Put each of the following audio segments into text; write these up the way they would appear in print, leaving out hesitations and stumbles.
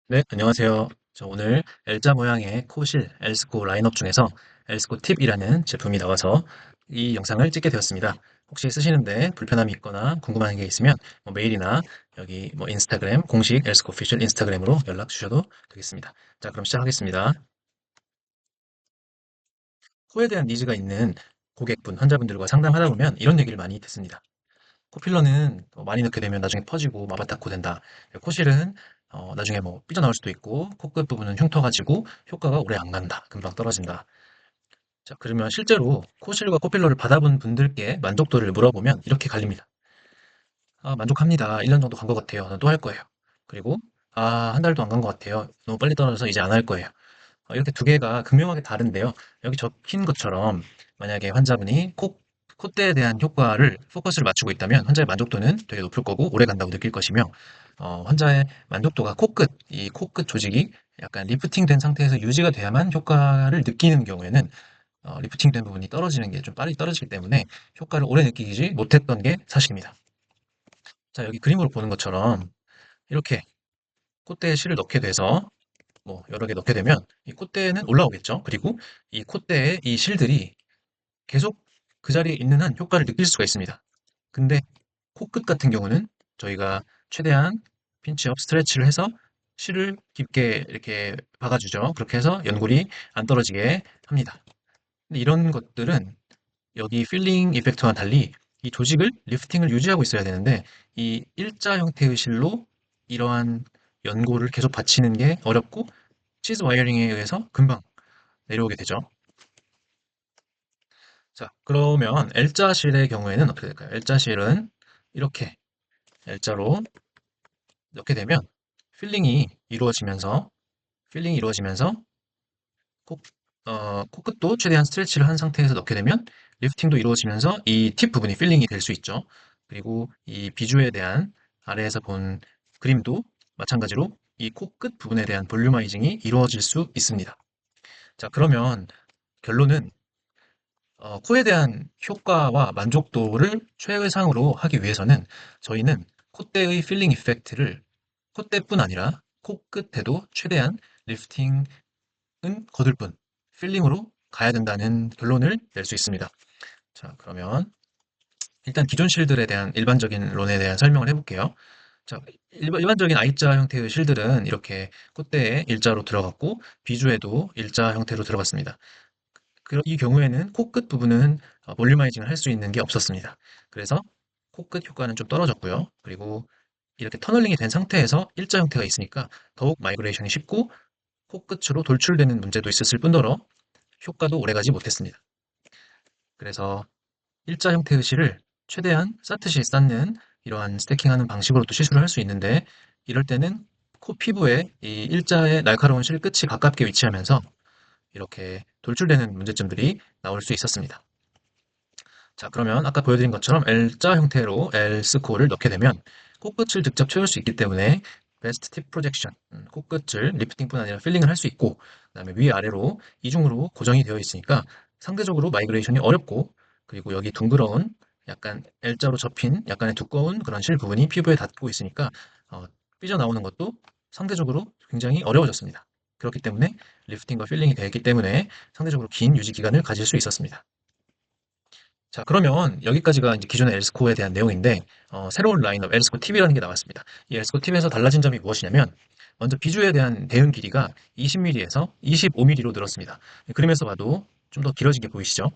네, 안녕하세요. 저 오늘 L자 모양의 코실 L스코 라인업 중에서 L스코 팁이라는 제품이 나와서 이 영상을 찍게 되었습니다. 혹시 쓰시는데 불편함이 있거나 궁금한 게 있으면 메일이나 여기 인스타그램 공식 L스코 오피셜 인스타그램으로 연락 주셔도 되겠습니다. 자, 그럼 시작하겠습니다. 코에 대한 니즈가 있는 고객분, 환자분들과 상담하다 보면 이런 얘기를 많이 듣습니다. 코필러는 많이 넣게 되면 나중에 퍼지고 마바타코 된다. 코실은 나중에 삐져나올 수도 있고 코끝 부분은 흉터가 지고 효과가 오래 안 간다. 금방 떨어진다. 자, 그러면 실제로 코실과 코필러를 받아본 분들께 만족도를 물어보면 이렇게 갈립니다. 아, 만족합니다. 1년 정도 간 것 같아요. 또 할 거예요. 그리고 아, 한 달도 안 간 것 같아요. 너무 빨리 떨어져서 이제 안 할 거예요. 이렇게 두 개가 극명하게 다른데요. 여기 적힌 것처럼 만약에 환자분이 콧대에 대한 효과를 포커스를 맞추고 있다면 환자의 만족도는 되게 높을 거고 오래 간다고 느낄 것이며 환자의 만족도가 이 코끝 조직이 약간 리프팅된 상태에서 유지가 돼야만 효과를 느끼는 경우에는 리프팅된 부분이 떨어지는 게 좀 빨리 떨어지기 때문에 효과를 오래 느끼지 못했던 게 사실입니다. 자, 여기 그림으로 보는 것처럼 이렇게 콧대에 실을 넣게 돼서 여러 개 넣게 되면 이 콧대는 올라오겠죠. 그리고 이 콧대에 이 실들이 계속 그 자리에 있는 한 효과를 느낄 수가 있습니다. 근데 코끝 같은 경우는 저희가 최대한 핀치업 스트레치를 해서 실을 깊게 이렇게 박아주죠. 그렇게 해서 연골이 안 떨어지게 합니다. 근데 이런 것들은 여기 필링 이펙트와 달리 이 조직을 리프팅을 유지하고 있어야 되는데 이 일자 형태의 실로 이러한 연골을 계속 받치는 게 어렵고 치즈 와이어링에 의해서 금방 내려오게 되죠. 자, 그러면 L자실의 경우에는 어떻게 될까요? L자실은 이렇게 L자로 넣게 되면 필링이 이루어지면서 필링이 이루어지면서 코, 코끝도 최대한 스트레치를 한 상태에서 넣게 되면 리프팅도 이루어지면서 이 팁 부분이 필링이 될 수 있죠. 그리고 이 비주에 대한 아래에서 본 그림도 마찬가지로 이 코끝 부분에 대한 볼륨아이징이 이루어질 수 있습니다. 자, 그러면 결론은 코에 대한 효과와 만족도를 최상으로 하기 위해서는 저희는 콧대의 필링 이펙트를 콧대뿐 아니라 코끝에도 최대한 리프팅은 거둘 뿐 필링으로 가야 된다는 결론을 낼 수 있습니다. 자, 그러면 일단 기존 실들에 대한 일반적인 론에 대한 설명을 해볼게요. 자, 일반적인 I자 형태의 실들은 이렇게 콧대에 일자로 들어갔고 비주에도 일자 형태로 들어갔습니다. 이 경우에는 코끝 부분은 볼륨아이징을 할 수 있는 게 없었습니다. 그래서 코끝 효과는 좀 떨어졌고요. 그리고 이렇게 터널링이 된 상태에서 일자 형태가 있으니까 더욱 마이그레이션이 쉽고 코끝으로 돌출되는 문제도 있었을 뿐더러 효과도 오래가지 못했습니다. 그래서 일자 형태의 실을 최대한 쌓듯이 쌓는 이러한 스태킹하는 방식으로도 시술을 할 수 있는데 이럴 때는 코 피부에 이 일자의 날카로운 실 끝이 가깝게 위치하면서 이렇게 돌출되는 문제점들이 나올 수 있었습니다. 자, 그러면 아까 보여드린 것처럼 L자 형태로 L스코어를 넣게 되면 코끝을 직접 채울 수 있기 때문에 베스트 팁 프로젝션, 코끝을 리프팅뿐 아니라 필링을 할 수 있고 그다음에 위아래로 이중으로 고정이 되어 있으니까 상대적으로 마이그레이션이 어렵고 그리고 여기 둥그러운 약간 L자로 접힌 약간의 두꺼운 그런 실 부분이 피부에 닿고 있으니까 어, 삐져나오는 것도 상대적으로 굉장히 어려워졌습니다. 그렇기 때문에 리프팅과 필링이 되어 있기 때문에 상대적으로 긴 유지 기간을 가질 수 있었습니다. 자, 그러면 여기까지가 이제 기존의 엘스코어에 대한 내용인데, 새로운 라인업 엘스코어 팁이라는 게 나왔습니다. 이 엘스코어 팁에서 달라진 점이 무엇이냐면, 먼저 비주에 대한 대응 길이가 20mm에서 25mm로 늘었습니다. 그림에서 봐도 좀 더 길어진 게 보이시죠?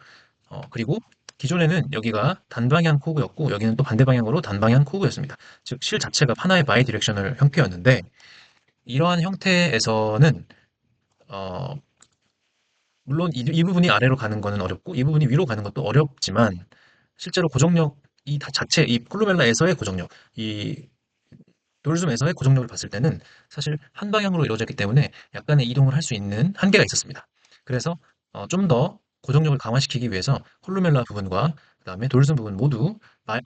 그리고 기존에는 여기가 단방향 코그였고, 여기는 또 반대 방향으로 단방향 코그였습니다. 즉, 실 자체가 하나의 바이 디렉셔널 형태였는데, 이러한 형태에서는, 어, 물론 이 부분이 아래로 가는 거는 어렵고 이 부분이 위로 가는 것도 어렵지만 실제로 고정력이 다 자체 이 콜루멜라에서의 고정력, 이 돌즘에서의 고정력을 봤을 때는 사실 한 방향으로 이루어졌기 때문에 약간의 이동을 할 수 있는 한계가 있었습니다. 그래서 좀 더 고정력을 강화시키기 위해서 콜루멜라 부분과 그다음에 돌즘 부분 모두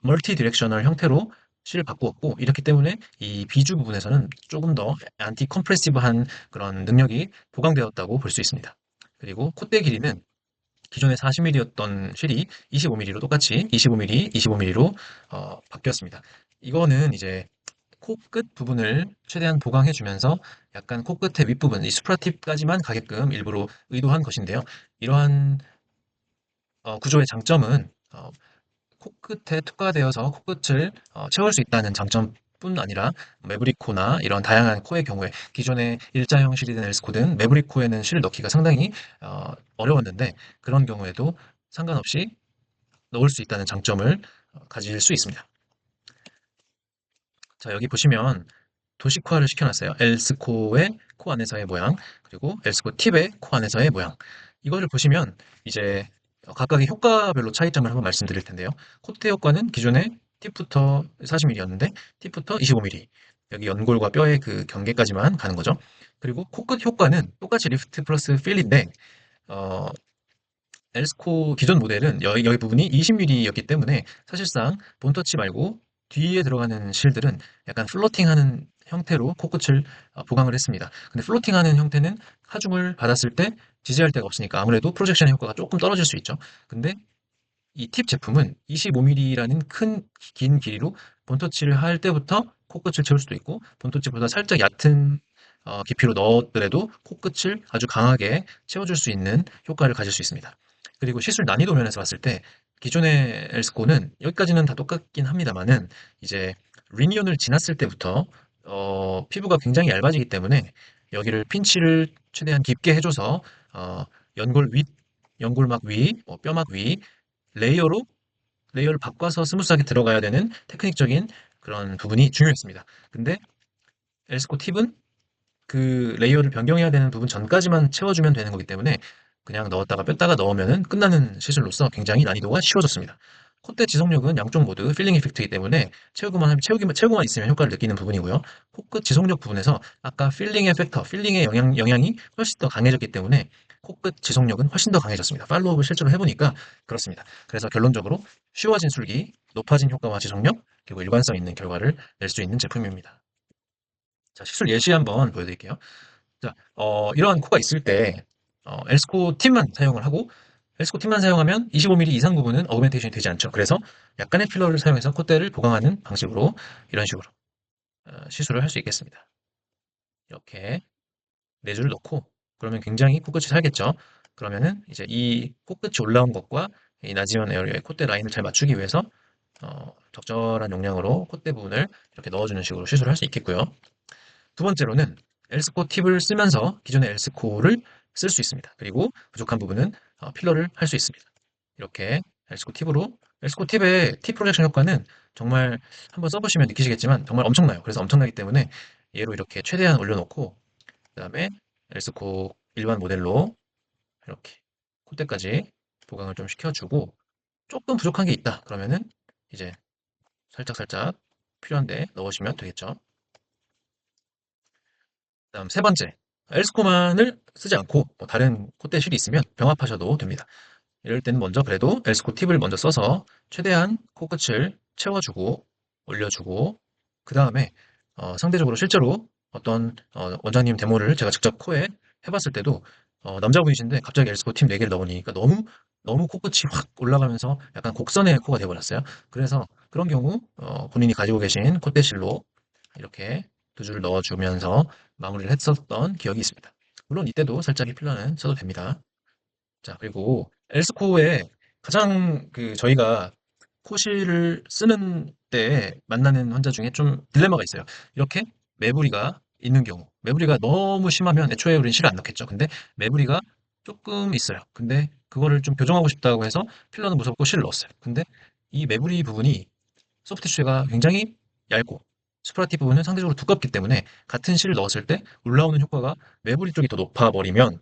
멀티 디렉셔널 형태로 실을 바꾸었고 이렇기 때문에 이 비주 부분에서는 조금 더 안티 컴프레시브한 그런 능력이 보강되었다고 볼 수 있습니다. 그리고 콧대 길이는 기존에 40mm였던 실이 25mm로 똑같이 25mm, 25mm로 바뀌었습니다. 이거는 이제 코끝 부분을 최대한 보강해주면서 약간 코끝의 윗부분, 이 수프라팁까지만 가게끔 일부러 의도한 것인데요. 이러한 구조의 장점은 코끝에 특화되어서 코끝을 채울 수 있다는 장점뿐 아니라 매브릭코나 이런 다양한 코의 경우에 기존의 일자형 실이든 엘스코든 매브릭코에는 실을 넣기가 상당히 어려웠는데 그런 경우에도 상관없이 넣을 수 있다는 장점을 가질 수 있습니다. 자, 여기 보시면 도식화를 시켜놨어요. 엘스코의 코 안에서의 모양, 그리고 엘스코 팁의 코 안에서의 모양. 이거를 보시면 이제 각각의 효과별로 차이점을 한번 말씀드릴 텐데요. 콧대 효과는 기존에 팁부터 40mm였는데 팁부터 25mm. 여기 연골과 뼈의 그 경계까지만 가는 거죠. 그리고 코끝 효과는 똑같이 리프트 플러스 필인데 어, 엘스코 기존 모델은 여기 부분이 20mm였기 때문에 사실상 본터치 말고 뒤에 들어가는 실들은 약간 플로팅하는 형태로 코끝을 보강을 했습니다. 근데 플로팅하는 형태는 하중을 받았을 때 지지할 데가 없으니까 아무래도 프로젝션 효과가 조금 떨어질 수 있죠. 근데 이 팁 제품은 25mm라는 긴 길이로 본터치를 할 때부터 코끝을 채울 수도 있고 본터치보다 살짝 얕은 깊이로 넣었더라도 코끝을 아주 강하게 채워줄 수 있는 효과를 가질 수 있습니다. 그리고 시술 난이도 면에서 봤을 때 기존의 엘스코는 여기까지는 다 똑같긴 합니다만은 이제 리니온을 지났을 때부터 피부가 굉장히 얇아지기 때문에 여기를 핀치를 최대한 깊게 해줘서 어, 연골 윗, 연골막 위, 뼈막 위 레이어로 레이어를 바꿔서 스무스하게 들어가야 되는 테크닉적인 그런 부분이 중요했습니다. 근데 엘스코 팁은 그 레이어를 변경해야 되는 부분 전까지만 채워주면 되는 거기 때문에 그냥 넣었다가 뺐다가 넣으면은 끝나는 시술로서 굉장히 난이도가 쉬워졌습니다. 콧대 지속력은 양쪽 모두 필링 이펙트이기 때문에 채우고만 있으면 효과를 느끼는 부분이고요. 코끝 지속력 부분에서 아까 필링의 팩터, 필링의 영향이 훨씬 더 강해졌기 때문에 코끝 지속력은 훨씬 더 강해졌습니다. 팔로우업을 실제로 해보니까 그렇습니다. 그래서 결론적으로 쉬워진 술기, 높아진 효과와 지속력, 그리고 일관성 있는 결과를 낼 수 있는 제품입니다. 자, 시술 예시 한번 보여드릴게요. 자, 이러한 코가 있을 때 엘스코 팁만 사용을 하고 엘스코 팁만 사용하면 25mm 이상 부분은 어그멘테이션이 되지 않죠. 그래서 약간의 필러를 사용해서 콧대를 보강하는 방식으로 이런 식으로 시술을 할 수 있겠습니다. 이렇게 네 줄을 넣고 그러면 굉장히 코끝이 살겠죠. 그러면은 이제 이 코끝이 올라온 것과 이 나지언 에어리어의 콧대 라인을 잘 맞추기 위해서 적절한 용량으로 콧대 부분을 이렇게 넣어주는 식으로 시술을 할 수 있겠고요. 두 번째로는 엘스코 팁을 쓰면서 기존의 엘스코를 쓸 수 있습니다. 그리고 부족한 부분은 필러를 할 수 있습니다. 이렇게 엘스코 팁으로 엘스코 팁의 팁 프로젝션 효과는 정말 한번 써보시면 느끼시겠지만 정말 엄청나요. 그래서 엄청나기 때문에 얘로 이렇게 최대한 올려놓고 그 다음에 엘스코 일반 모델로 이렇게 콧대까지 보강을 좀 시켜주고 조금 부족한 게 있다 그러면은 이제 살짝살짝 필요한데 넣으시면 되겠죠. 그다음 세 번째, 엘스코만을 쓰지 않고 뭐 다른 콧대 실이 있으면 병합하셔도 됩니다. 이럴 때는 먼저 그래도 엘스코 팁을 먼저 써서 최대한 코끝을 채워주고 올려주고 그 다음에 상대적으로 실제로 어떤 원장님 데모를 제가 직접 코에 해봤을 때도 남자분이신데 갑자기 엘스코 팁 4개를 넣으니까 너무 코끝이 확 올라가면서 약간 곡선의 코가 돼버렸어요. 그래서 그런 경우 본인이 가지고 계신 콧대실로 이렇게 두 줄을 넣어주면서 마무리를 했었던 기억이 있습니다. 물론 이때도 살짝의 필러는 써도 됩니다. 자, 그리고 엘스코에 가장 저희가 코실을 쓰는 때 만나는 환자 중에 좀 딜레마가 있어요. 이렇게 매부리가 있는 경우, 매부리가 너무 심하면 애초에 우리는 실을 안 넣겠죠. 근데 매부리가 조금 있어요. 근데 그거를 좀 교정하고 싶다고 해서 필러는 무섭고 실을 넣었어요. 근데 이 매부리 부분이 소프트 티슈가 굉장히 얇고 스프라티 부분은 상대적으로 두껍기 때문에 같은 실을 넣었을 때 올라오는 효과가 매부리 쪽이 더 높아버리면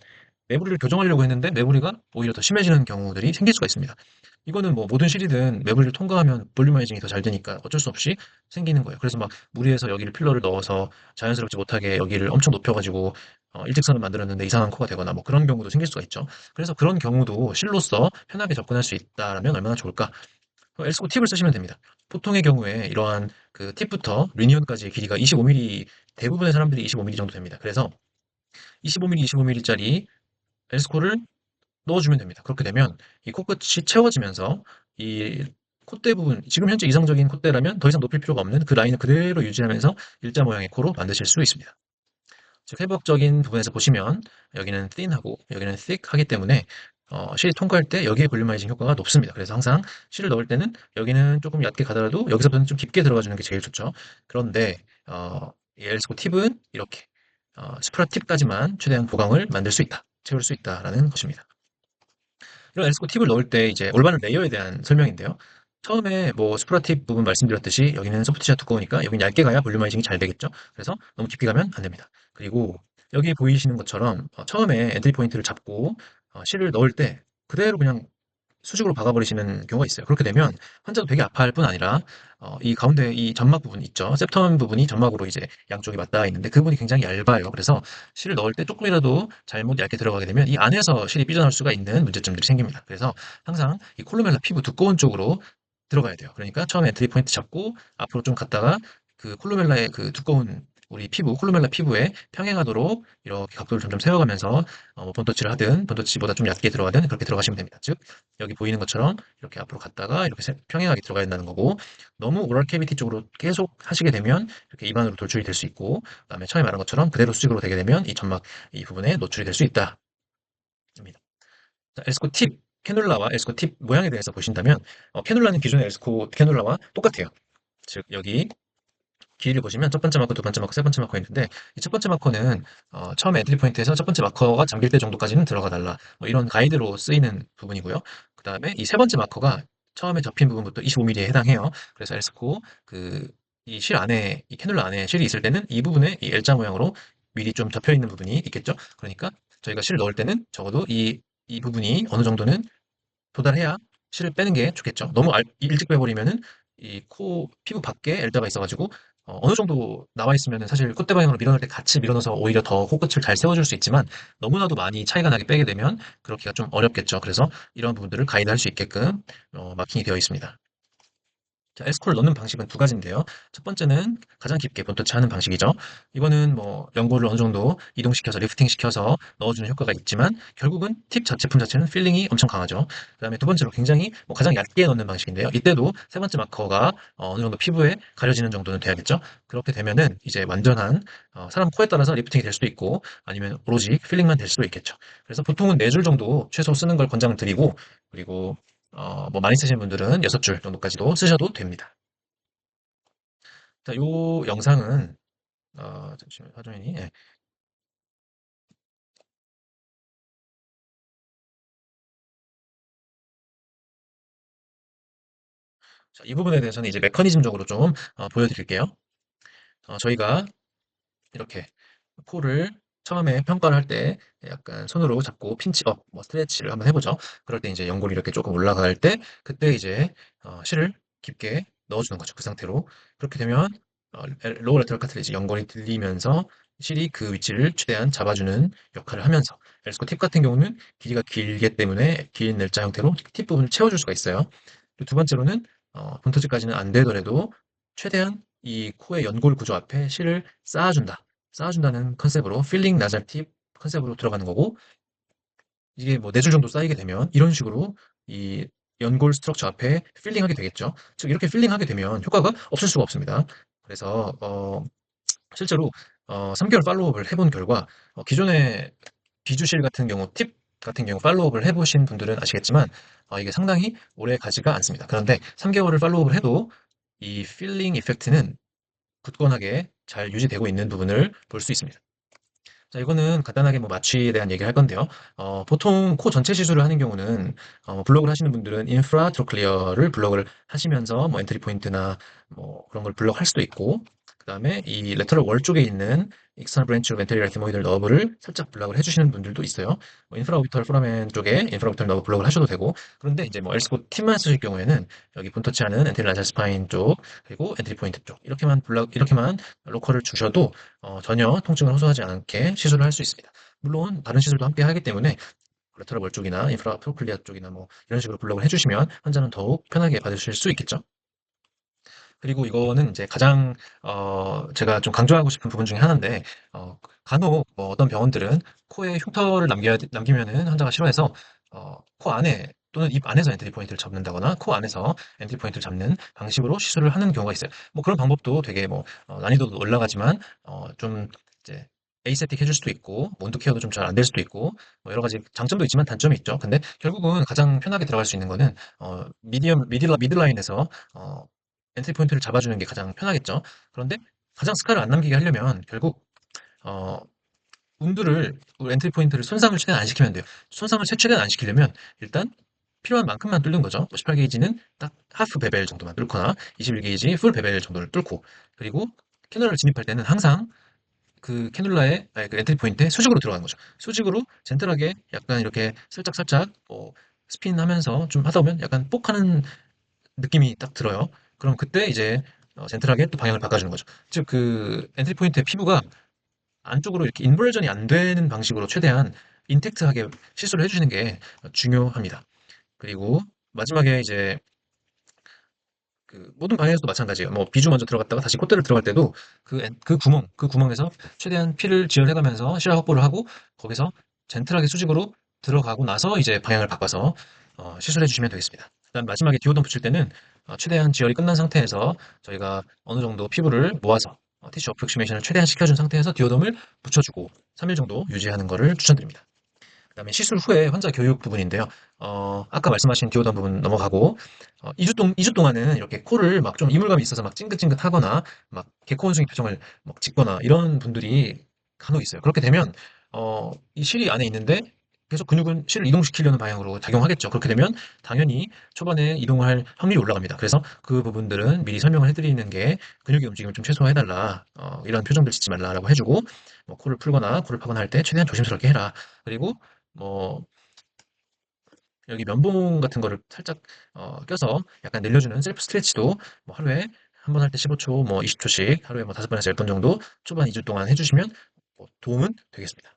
매부리를 교정하려고 했는데 매부리가 오히려 더 심해지는 경우들이 생길 수가 있습니다. 이거는 뭐 모든 실이든 매부리를 통과하면 볼륨화이징이 더 잘 되니까 어쩔 수 없이 생기는 거예요. 그래서 막 무리해서 여기를 필러를 넣어서 자연스럽지 못하게 여기를 엄청 높여가지고 일직선을 만들었는데 이상한 코가 되거나 뭐 그런 경우도 생길 수가 있죠. 그래서 그런 경우도 실로서 편하게 접근할 수 있다면 얼마나 좋을까? 엘스코 팁을 쓰시면 됩니다. 보통의 경우에 이러한 그 팁부터 리니온까지의 길이가 25mm, 대부분의 사람들이 25mm 정도 됩니다. 그래서 25mm, 25mm짜리 엘스코를 넣어주면 됩니다. 그렇게 되면 이 코끝이 채워지면서 이 콧대 부분, 지금 현재 이상적인 콧대라면 더 이상 높일 필요가 없는 그 라인을 그대로 유지하면서 일자 모양의 코로 만드실 수 있습니다. 즉 회복적인 부분에서 보시면 여기는 thin하고 여기는 thick하기 때문에 실 통과할 때 여기에 볼륨마이징 효과가 높습니다. 그래서 항상 실을 넣을 때는 여기는 조금 얕게 가더라도 여기서부터는 좀 깊게 들어가 주는 게 제일 좋죠. 그런데 이 엘스코 팁은 이렇게 스프라 팁까지만 최대한 보강을 만들 수 있다, 채울 수 있다라는 것입니다. 이런 엘스코 팁을 넣을 때 이제 올바른 레이어에 대한 설명인데요. 처음에 뭐 스프라 팁 부분 말씀드렸듯이 여기는 소프트티가 두꺼우니까 여기는 얇게 가야 볼륨마이징이 잘 되겠죠. 그래서 너무 깊게 가면 안 됩니다. 그리고 여기 보이시는 것처럼 처음에 엔트리 포인트를 잡고 실을 넣을 때 그대로 그냥 수직으로 박아버리시는 경우가 있어요. 그렇게 되면 환자도 되게 아파할 뿐 아니라 이 가운데 이 점막 부분 있죠. septum 부분이 점막으로 이제 양쪽이 맞닿아 있는데 그 부분이 굉장히 얇아요. 그래서 실을 넣을 때 조금이라도 잘못 얇게 들어가게 되면 이 안에서 실이 삐져나올 수가 있는 문제점들이 생깁니다. 그래서 항상 이 콜루멜라 피부 두꺼운 쪽으로 들어가야 돼요. 그러니까 처음에 엔트리 포인트 잡고 앞으로 좀 갔다가 그 콜루멜라의 그 두꺼운 우리 피부, 콜루멜라 피부에 평행하도록 이렇게 각도를 점점 세워가면서 뭐 본터치를 하든 본터치보다 좀 얕게 들어가든 그렇게 들어가시면 됩니다. 즉 여기 보이는 것처럼 이렇게 앞으로 갔다가 이렇게 평행하게 들어가야 된다는 거고 너무 오럴 캐비티 쪽으로 계속 하시게 되면 이렇게 입안으로 돌출이 될 수 있고 그다음에 처음에 말한 것처럼 그대로 수직으로 되게 되면 이 점막 이 부분에 노출이 될 수 있다. 입니다. 자, 엘스코 팁 캐놀라와 엘스코 팁 모양에 대해서 보신다면 캐놀라는 기존의 엘스코 캐놀라와 똑같아요. 즉 여기 길이를 보시면 첫 번째 마커, 두 번째 마커, 세 번째 마커 있는데 이 첫 번째 마커는 처음에 엔트리 포인트에서 첫 번째 마커가 잠길 때 정도까지는 들어가 달라 뭐 이런 가이드로 쓰이는 부분이고요. 그 다음에 이 세 번째 마커가 처음에 접힌 부분부터 25mm에 해당해요. 그래서 엘스코 그 이 실 안에 이 캐놀라 안에 실이 있을 때는 이 부분에 이 L자 모양으로 미리 좀 접혀 있는 부분이 있겠죠. 그러니까 저희가 실을 넣을 때는 적어도 이 부분이 어느 정도는 도달해야 실을 빼는 게 좋겠죠. 너무 일찍 빼버리면은 이 코 피부 밖에 L자가 있어가지고 어느 정도 나와 있으면은 사실 콧대 방향으로 밀어넣을 때 같이 밀어넣어서 오히려 더 코끝을 잘 세워줄 수 있지만 너무나도 많이 차이가 나게 빼게 되면 그렇기가 좀 어렵겠죠. 그래서 이런 부분들을 가이드할 수 있게끔 마킹이 되어 있습니다. 자, S콜을 넣는 방식은 두 가지인데요. 첫 번째는 가장 깊게 본터치하는 방식이죠. 이거는 뭐 연골을 어느 정도 이동시켜서 리프팅 시켜서 넣어주는 효과가 있지만 결국은 팁 제품 자체는 필링이 엄청 강하죠. 그다음에 두 번째로 굉장히 뭐 가장 얇게 넣는 방식인데요. 이때도 세 번째 마커가 어느 정도 피부에 가려지는 정도는 돼야겠죠. 그렇게 되면은 이제 완전한 사람 코에 따라서 리프팅이 될 수도 있고 아니면 오로지 필링만 될 수도 있겠죠. 그래서 보통은 4줄 정도 최소 쓰는 걸 권장을 드리고 그리고 뭐 많이 쓰시는 분들은 6줄 정도까지도 쓰셔도 됩니다. 자, 요 영상은 잠시만요. 화면이 예. 자, 이 부분에 대해서는 이제 메커니즘적으로 좀 보여드릴게요. 저희가 이렇게 코를 처음에 평가를 할 때 약간 손으로 잡고 핀치업, 뭐 스트레치를 한번 해보죠. 그럴 때 이제 연골이 이렇게 조금 올라갈 때 그때 이제 실을 깊게 넣어주는 거죠. 그 상태로. 그렇게 되면 로어 레터럴 카트리지 연골이 들리면서 실이 그 위치를 최대한 잡아주는 역할을 하면서 엘스코 팁 같은 경우는 길이가 길기 때문에 긴 L자 형태로 팁 부분을 채워줄 수가 있어요. 그리고 두 번째로는 본토지까지는 안 되더라도 최대한 이 코의 연골 구조 앞에 실을 쌓아준다. 쌓아준다는 컨셉으로 필링 나잘 팁 컨셉으로 들어가는 거고 이게 뭐 4줄 정도 쌓이게 되면 이런 식으로 이 연골 스트럭처 앞에 필링하게 되겠죠. 즉 이렇게 필링하게 되면 효과가 없을 수가 없습니다. 그래서 실제로 3개월 팔로우업을 해본 결과 기존의 비주실 같은 경우 팁 같은 경우 팔로우업을 해보신 분들은 아시겠지만 이게 상당히 오래 가지가 않습니다. 그런데 3개월을 팔로우업을 해도 이 필링 이펙트는 굳건하게 잘 유지되고 있는 부분을 볼 수 있습니다. 자, 이거는 간단하게 뭐 마취에 대한 얘기를 할 건데요. 보통 코 전체 시술을 하는 경우는 블록을 하시는 분들은 인프라 트로클리어를 블록을 하시면서 뭐 엔트리 포인트나 뭐 그런 걸 블록할 수도 있고 그다음에 이 레터럴 월 쪽에 있는 익스터널 브랜치 오브 엔테리어 에티모이들 너브를 살짝 블록을 해주시는 분들도 있어요. 뭐 인프라 오비털 포라멘 쪽에 인프라 오비털 너브 블록을 하셔도 되고 그런데 이제 뭐 엘스코 팁만 쓰실 경우에는 여기 분터치하는 엔테리어 나잘 스파인 쪽 그리고 엔트리 포인트 쪽 이렇게만 로컬을 주셔도 전혀 통증을 호소하지 않게 시술을 할 수 있습니다. 물론 다른 시술도 함께 하기 때문에 레터럴 월 쪽이나 인프라 프로클리아 쪽이나 뭐 이런 식으로 블록을 해주시면 환자는 더욱 편하게 받으실 수 있겠죠. 그리고 이거는 이제 가장 제가 좀 강조하고 싶은 부분 중에 하나인데 간혹 뭐 어떤 병원들은 코에 흉터를 남기면은 환자가 싫어해서 코 안에 또는 입 안에서 엔트리 포인트를 잡는다거나 코 안에서 엔트리 포인트를 잡는 방식으로 시술을 하는 경우가 있어요. 뭐 그런 방법도 되게 뭐 난이도도 올라가지만 좀 이제 에이세틱 해줄 수도 있고 온도 케어도 좀 잘 안 될 수도 있고 뭐 여러 가지 장점도 있지만 단점이 있죠. 근데 결국은 가장 편하게 들어갈 수 있는 거는 미들라인에서 엔트리 포인트를 잡아주는 게 가장 편하겠죠. 그런데 가장 스카를 안 남기게 하려면 결국 어, 운두를 엔트리 포인트를 손상을 최대한 안 시키면 돼요. 손상을 최대한 안 시키려면 일단 필요한 만큼만 뚫는 거죠. 18게이지는 딱 하프 베벨 정도만 뚫거나 21게이지 풀 베벨 정도를 뚫고 그리고 캐놀라를 진입할 때는 항상 그 캐놀라의 그 엔트리 포인트에 수직으로 들어가는 거죠. 수직으로 젠틀하게 약간 이렇게 살짝 스핀하면서 좀 하다 보면 약간 뽁 하는 느낌이 딱 들어요. 그럼 그때 이제 젠틀하게 또 방향을 바꿔주는 거죠. 즉 그 엔트리 포인트의 피부가 안쪽으로 이렇게 인버전이 안 되는 방식으로 최대한 인택트하게 시술을 해주시는 게 중요합니다. 그리고 마지막에 이제 그 모든 방향에서도 마찬가지예요. 뭐 비주 먼저 들어갔다가 다시 콧대를 들어갈 때도 그 구멍에서 최대한 피를 지혈해가면서 시야 확보를 하고 거기서 젠틀하게 수직으로 들어가고 나서 이제 방향을 바꿔서 시술해 주시면 되겠습니다. 그다음 마지막에 디오덤 붙일 때는 최대한 지혈이 끝난 상태에서 저희가 어느 정도 피부를 모아서 티슈 어프록시메이션을 최대한 시켜준 상태에서 디오덤을 붙여주고 3일 정도 유지하는 것을 추천드립니다. 그다음에 시술 후에 환자 교육 부분인데요. 아까 말씀하신 디오던 부분 넘어가고 2주 동안은 이렇게 코를 막 좀 이물감이 있어서 막 찡긋찡긋하거나 막 개코 원숭이 표정을 막 짓거나 이런 분들이 간혹 있어요. 그렇게 되면 이 실이 안에 있는데 계속 근육은 실을 이동시키려는 방향으로 작용하겠죠. 그렇게 되면 당연히 초반에 이동을 할 확률이 올라갑니다. 그래서 그 부분들은 미리 설명을 해드리는 게 근육의 움직임을 좀 최소화해달라. 이런 표정들 짓지 말라라고 해주고 뭐 코를 풀거나 코를 파거나 할 때 최대한 조심스럽게 해라. 그리고 뭐 여기 면봉 같은 거를 살짝 껴서 약간 늘려주는 셀프 스트레치도 뭐 하루에 한 번 할 때 15초, 뭐 20초씩 하루에 뭐 5번에서 10번 정도 초반 2주 동안 해주시면 뭐 도움은 되겠습니다.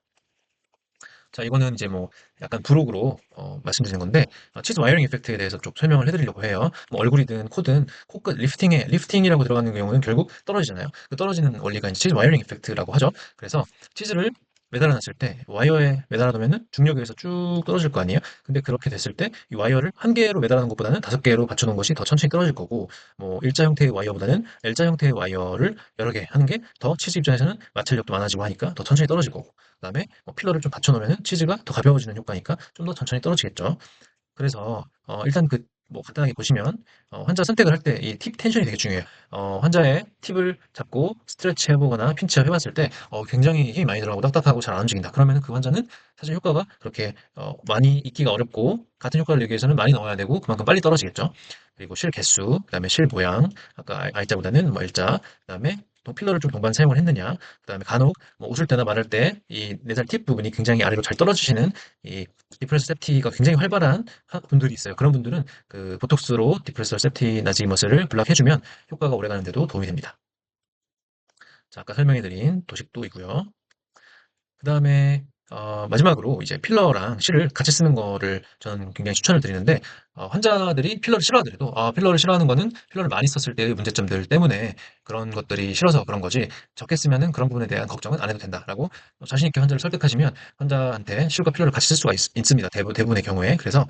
자, 이거는 이제 뭐 약간 부록으로 말씀드리는 건데 치즈 와이어링 이펙트에 대해서 좀 설명을 해드리려고 해요. 뭐 얼굴이든 코든 코끝 리프팅이라고 들어가는 경우는 결국 떨어지잖아요. 그 떨어지는 원리가 이제 치즈 와이어링 이펙트라고 하죠. 그래서 치즈를 매달아 놨을 때 와이어에 매달아 놓으면은 중력에 의해서 쭉 떨어질 거 아니에요. 근데 그렇게 됐을 때 이 와이어를 한 개로 매달아 놓은 것보다는 5개로 받쳐 놓은 것이 더 천천히 떨어질 거고 뭐 일자 형태의 와이어보다는 L자 형태의 와이어를 여러 개 하는 게 더 치즈 입장에서는 마찰력도 많아지고 하니까 더 천천히 떨어질 거고 그다음에 필러를 좀 받쳐 놓으면 치즈가 더 가벼워지는 효과니까 좀 더 천천히 떨어지겠죠. 그래서 일단 뭐 간단하게 보시면 환자 선택을 할 때 이 팁 텐션이 되게 중요해요. 환자의 팁을 잡고 스트레치 해보거나 핀치업 해봤을 때 굉장히 힘이 많이 들어가고 딱딱하고 잘 안 움직인다. 그러면 그 환자는 사실 효과가 그렇게 많이 있기가 어렵고 같은 효과를 내기 위해서는 많이 넣어야 되고 그만큼 빨리 떨어지겠죠. 그리고 실 개수, 그다음에 실 모양, 아까 R자보다는 뭐 L자, 그다음에 또 필러를 좀 동반 사용을 했느냐, 그다음에 간혹 뭐 웃을 때나 말할 때 이 내살 팁 부분이 굉장히 아래로 잘 떨어지시는 이 디프레서 세프티가 굉장히 활발한 분들이 있어요. 그런 분들은 그 보톡스로 디프레서 세프티 나지기 머슬을 블락해주면 효과가 오래가는데도 도움이 됩니다. 자, 아까 설명해드린 도식도이고요. 그 다음에 마지막으로 이제 필러랑 실을 같이 쓰는 거를 저는 굉장히 추천을 드리는데 환자들이 필러를 싫어하더라도 필러를 싫어하는 거는 필러를 많이 썼을 때의 문제점들 때문에 그런 것들이 싫어서 그런 거지 적게 쓰면은 그런 부분에 대한 걱정은 안 해도 된다라고 자신 있게 환자를 설득하시면 환자한테 실과 필러를 같이 쓸 수가 있습니다. 대부분의 경우에. 그래서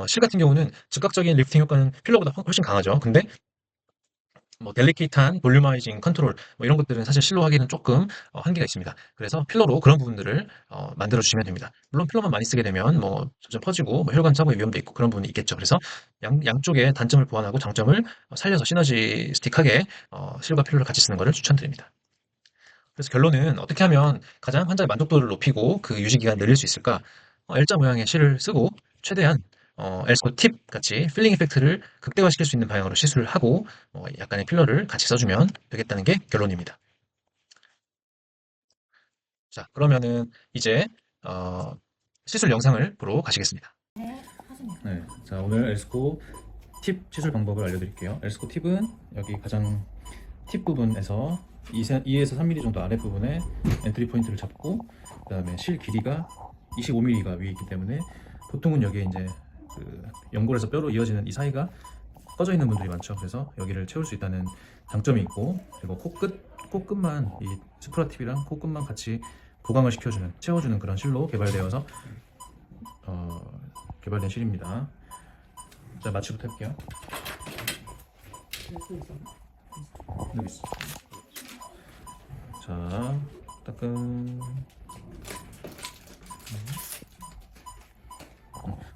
실 같은 경우는 즉각적인 리프팅 효과는 필러보다 훨씬 강하죠. 근데 뭐 델리케이트한 볼륨아이징 컨트롤 뭐 이런 것들은 사실 실로 하기는 조금 한계가 있습니다. 그래서 필러로 그런 부분들을 만들어 주시면 됩니다. 물론 필러만 많이 쓰게 되면 뭐 점점 퍼지고 뭐 혈관 차고의 위험도 있고 그런 부분이 있겠죠. 그래서 양쪽의 단점을 보완하고 장점을 살려서 시너지스틱하게 실과 필러를 같이 쓰는 것을 추천드립니다. 그래서 결론은 어떻게 하면 가장 환자의 만족도를 높이고 그 유지 기간을 늘릴 수 있을까? L자 모양의 실을 쓰고 최대한 엘스코 팁 같이 필링 이펙트를 극대화시킬 수 있는 방향으로 시술을 하고 약간의 필러를 같이 써주면 되겠다는 게 결론입니다. 자, 그러면은 이제 어, 시술 영상을 보러 가시겠습니다. 네, 자 오늘 엘스코 팁 시술 방법을 알려드릴게요. 엘스코 팁은 여기 가장 팁 부분에서 2에서 3mm 정도 아랫부분에 엔트리 포인트를 잡고 그 다음에 실 길이가 25mm가 위에 있기 때문에 보통은 여기에 이제 그 연골에서 뼈로 이어지는 이 사이가 꺼져 있는 분들이 많죠. 그래서 여기를 채울 수 있다는 장점이 있고 그리고 코끝만 이 스프라 팁이랑 코끝만 같이 보강을 시켜주는 채워주는 그런 실로 개발되어서 개발된 실입니다. 자, 마취부터 할게요. 여기 있어. 자, 따끔.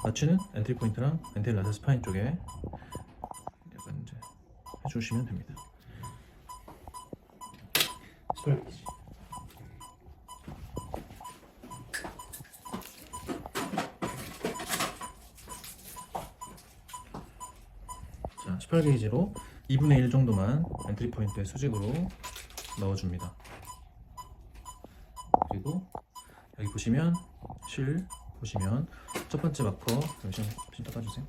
마취는 엔트리 포인트랑 엔테일 라자 스파인 쪽에 약간 이제 해주시면 됩니다. 스프레이지. 자, 18게이지로 2분의 1 정도만 엔트리 포인트에 수직으로 넣어줍니다. 그리고 여기 보시면 실 보시면 첫 번째 마커 잠시만 닦아주세요.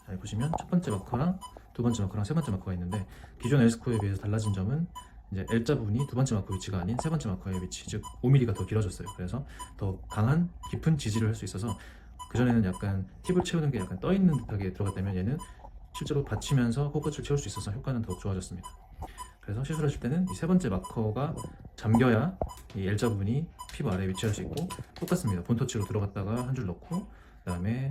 자, 여기 보시면 첫 번째 마커랑 두 번째 마커랑 세 번째 마커가 있는데 기존 L스코어에 비해서 달라진 점은 이제 L자 부분이 두 번째 마커 위치가 아닌 세 번째 마커의 위치, 즉 5mm가 더 길어졌어요. 그래서 더 강한 깊은 지지를 할 수 있어서 그전에는 약간 팁을 채우는 게 약간 떠있는 듯하게 들어갔다면 얘는 실제로 받치면서 코끝을 채울 수 있어서 효과는 더욱 좋아졌습니다. 그래서 시술을 하실 때는 이 세 번째 마커가 잠겨야 이 L자 부분이 피부 아래에 위치할 수 있고, 똑같습니다. 본터치로 들어갔다가 한 줄 넣고 그 다음에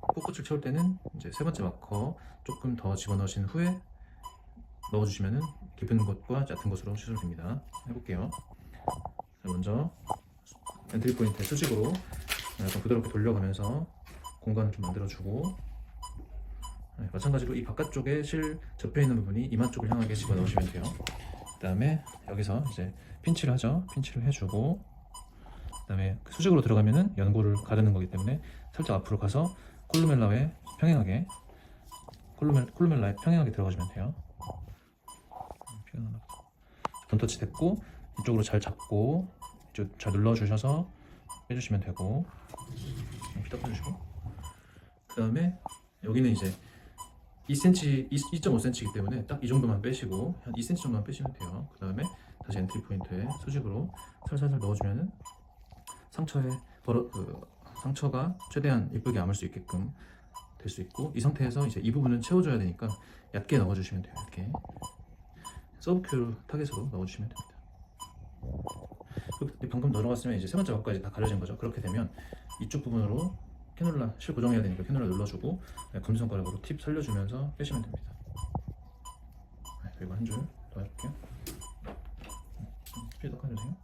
코끝을 채울 때는 이제 세 번째 마커 조금 더 집어넣으신 후에 넣어주시면은 깊은 곳과 얕은 곳으로 시술됩니다. 해볼게요. 자, 먼저 엔트리 포인트 수직으로 약간 부드럽게 돌려가면서 공간을 좀 만들어주고, 네, 마찬가지로 이 바깥쪽에 실 접혀 있는 부분이 이마 쪽을 향하게 집어넣으시면 돼요. 그 다음에 여기서 이제 핀치를 하죠. 핀치를 해주고, 그 다음에 수직으로 들어가면은 연골을 가르는 거기 때문에 살짝 앞으로 가서 콜루멜라에 평행하게 들어가주면 돼요. 본터치 됐고, 이쪽으로 잘 잡고 이쪽 잘 눌러주셔서 빼주시면 되고, 피 닦아주시고, 그 다음에 여기는 이제 2cm, 2.5cm이기 때문에 딱 이 정도만 빼시고 한 2cm 정도만 빼시면 돼요. 그 다음에 다시 엔트리 포인트에 수직으로 살살살 넣어주면은 상처가 최대한 이쁘게 아물 수 있게끔 될 수 있고, 이 상태에서 이제 이 부분은 채워줘야 되니까 얕게 넣어주시면 돼요. 이렇게 서브큐 타겟으로 넣어주시면 됩니다. 방금 넣어놨으면 이제 세 번째 각까지 다 가려진 거죠. 그렇게 되면 이쪽 부분으로 캐놀라 실 고정해야 되니까 캐놀라 눌러주고 검지손가락으로 팁 살려주면서 빼시면 됩니다. 네, 그리고 한 줄 더 해볼게요. 피 닦아주세요.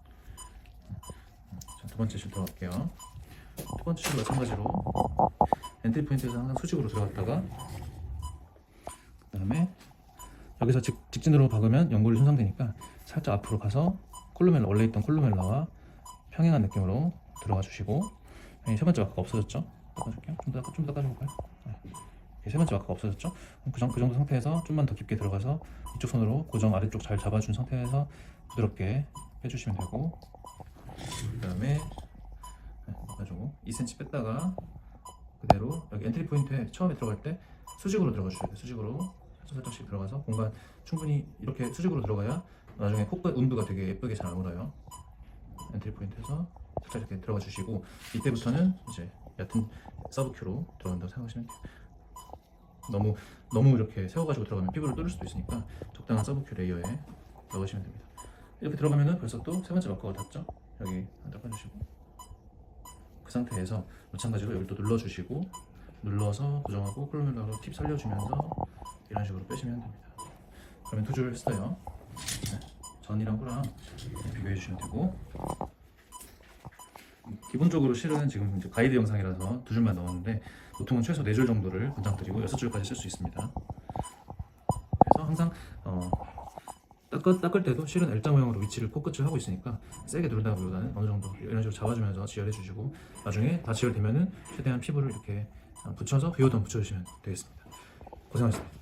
자, 두 번째 실 들어갈게요. 두 번째 실도 마찬가지로 엔트리 포인트에서 항상 수직으로 들어갔다가, 그 다음에 여기서 직진으로 박으면 연골이 손상되니까 살짝 앞으로 가서 원래 있던 콜루멜라와 평행한 느낌으로 들어가 주시고, 세 번째 마커가 없어졌죠? 닦아줄게요. 좀 더 닦아줄까요? 네. 세 번째 마커가 없어졌죠? 그 정도 상태에서 좀만 더 깊게 들어가서 이쪽 손으로 고정 아래쪽 잘 잡아준 상태에서 부드럽게 빼주시면 되고, 그 다음에 닦아주고 2cm 뺐다가 그대로 여기 엔트리 포인트에 처음에 들어갈 때 수직으로 들어가 주셔야 돼요. 수직으로 살짝씩 들어가서 공간 충분히 이렇게 수직으로 들어가야 나중에 코끝 운두가 되게 예쁘게 잘 아물어요. 엔트리 포인트에서 살짝 이렇게 들어가 주시고, 이때부터는 이제 얕은 서브큐로 들어간다고 생각하시면 돼요. 너무 이렇게 세워가지고 들어가면 피부를 뚫을 수도 있으니까 적당한 서브큐 레이어에 넣으시면 됩니다. 이렇게 들어가면은 벌써 또 세 번째 마커가 닿죠? 여기 닦아주시고, 그 상태에서 마찬가지로 여기 또 눌러주시고, 눌러서 고정하고 콜루멜라로 팁 살려주면서 이런 식으로 빼시면 됩니다. 그러면 두 줄 했어요. 네, 전이랑 후랑 비교해 주시면 되고, 기본적으로 실은 지금 이제 가이드 영상이라서 두 줄만 넣었는데 보통은 최소 4줄 정도를 권장드리고 6줄까지 쓸 수 있습니다. 그래서 항상 닦을 때도 실은 L자 모양으로 위치를 코끝을 하고 있으니까 세게 누르다보다는 어느 정도 이런 식으로 잡아주면서 지혈해 주시고, 나중에 다 지혈되면은 최대한 피부를 이렇게 붙여서 비오던 붙여주시면 되겠습니다. 고생하셨습니다.